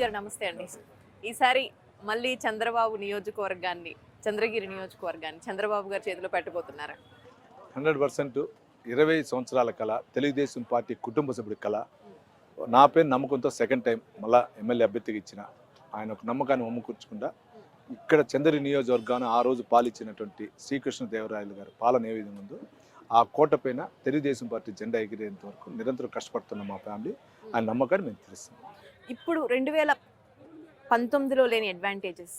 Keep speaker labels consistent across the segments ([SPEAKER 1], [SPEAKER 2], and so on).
[SPEAKER 1] గారు నమస్తే అండి. ఈసారి మళ్ళీ చంద్రబాబు నియోజకవర్గాన్ని, చంద్రగిరి నియోజకవర్గాన్ని చంద్రబాబు గారి చేతిలో పెట్టబోతున్నారా?
[SPEAKER 2] 100% 20 సంవత్సరాల కళ, తెలుగుదేశం పార్టీ కుటుంబ సభ్యుడి కళ. నా పేరు నమ్మకంతో సెకండ్ టైం మళ్ళా ఎమ్మెల్యే అభ్యర్థిగా ఇచ్చిన ఆయన ఒక నమ్మకాన్ని వమ్ముకూర్చకుండా ఇక్కడ చంద్రగిరి నియోజకవర్గాన్ని ఆ రోజు పాలించినటువంటి శ్రీకృష్ణదేవరాయలు గారి పాలన ఏ విధంగా ఉందో ఆ కోట పైన తెలుగుదేశం పార్టీ జెండా ఎగిరేంత వరకు నిరంతరం కష్టపడుతున్న మా ఫ్యామిలీ ఆయన నమ్మకాన్ని మేము తెలుస్తున్నాం.
[SPEAKER 1] ఇప్పుడు 2019లో లేని అడ్వాంటేజెస్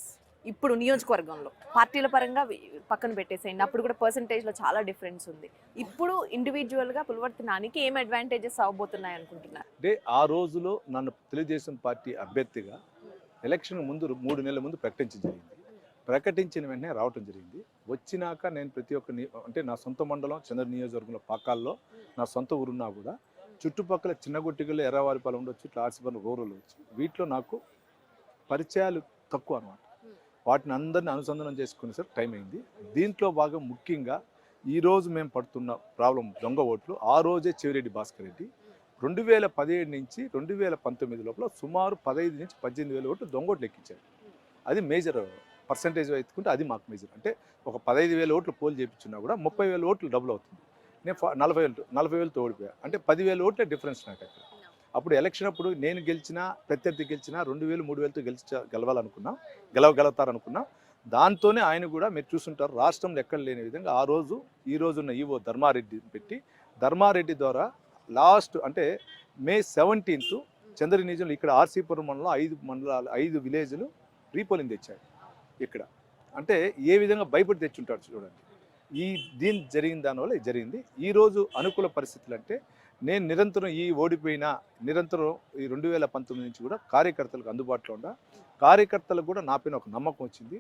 [SPEAKER 1] ఇప్పుడు నియోజకవర్గంలో పార్టీల పరంగా పక్కన పెట్టేసేయండి. అప్పుడు కూడా పర్సంటేజ్లో చాలా డిఫరెన్స్ ఉంది. ఇప్పుడు ఇండివిజువల్గా పులివర్తి నానికి ఏం అడ్వాంటేజెస్ అవ్వబోతున్నాయి అనుకుంటున్నారు?
[SPEAKER 2] అంటే ఆ రోజులో నన్ను తెలుగుదేశం పార్టీ అభ్యర్థిగా ఎలక్షన్ ముందు 3 నెలల ముందు ప్రకటించిన వెంటనే రావటం జరిగింది. వచ్చినాక నేను ప్రతి ఒక్క అంటే నా సొంత మండలం చంద్ర నియోజకవర్గంలో పాకాల్లో నా సొంత ఊరున్నా కూడా చుట్టుపక్కల చిన్నగొట్టిగలు ఎర్రవారిపాలెం ఉండొచ్చు, ఇట్లా ఆర్సిపల్లి రూరల్ వచ్చు, వీటిలో నాకు పరిచయాలు తక్కువ అనమాట. వాటిని అందరినీ అనుసంధానం చేసుకునే సార్ టైం అయింది. దీంట్లో భాగం ముఖ్యంగా ఈరోజు మేము పడుతున్న ప్రాబ్లం దొంగ ఓట్లు. ఆ రోజే చెవిరెడ్డి భాస్కర్ రెడ్డి 2017 నుంచి 2019 లోపల సుమారు 15 నుంచి 18,000 ఓట్లు దొంగ ఓట్లు ఎక్కించారు. అది మేజర్ పర్సంటేజ్ ఎత్తుకుంటే అది మాకు మేజర్. అంటే ఒక 15,000 ఓట్లు పోల్ చేయించున్నా కూడా 30,000 ఓట్లు డబుల్ అవుతుంది. నేను 40,000తో ఓడిపోయా. అంటే 10,000 ఓట్లే డిఫరెన్స్ నాకు అక్కడ. అప్పుడు ఎలక్షన్ అప్పుడు నేను గెలిచినా ప్రత్యర్థి గెలిచినా 2,000 3,000తో గెలవాలనుకున్నా, గెలవగలుగుతారనుకున్నా. దాంతోనే ఆయన కూడా మీరు చూస్తుంటారు రాష్ట్రంలో ఎక్కడ లేని విధంగా ఆ రోజు ఈ రోజున్న ఈవో ధర్మారెడ్డి పెట్టి ధర్మారెడ్డి ద్వారా లాస్ట్ అంటే May 17 చంద్రగిరి నియోజకవర్గంలో ఇక్కడ ఆర్సీపురం మండలం 5 విలేజ్లు రీపోలింగ్ తెచ్చాడు ఇక్కడ. అంటే ఏ విధంగా భయపడి తెచ్చుంటాడు చూడండి. దీని జరిగిన దానివల్ల ఇది జరిగింది. ఈరోజు అనుకూల పరిస్థితులు అంటే నేను నిరంతరం ఓడిపోయినా నిరంతరం ఈ 2019 నుంచి కూడా కార్యకర్తలకు అందుబాటులో ఉండా. కార్యకర్తలకు కూడా నా పైన ఒక నమ్మకం వచ్చింది.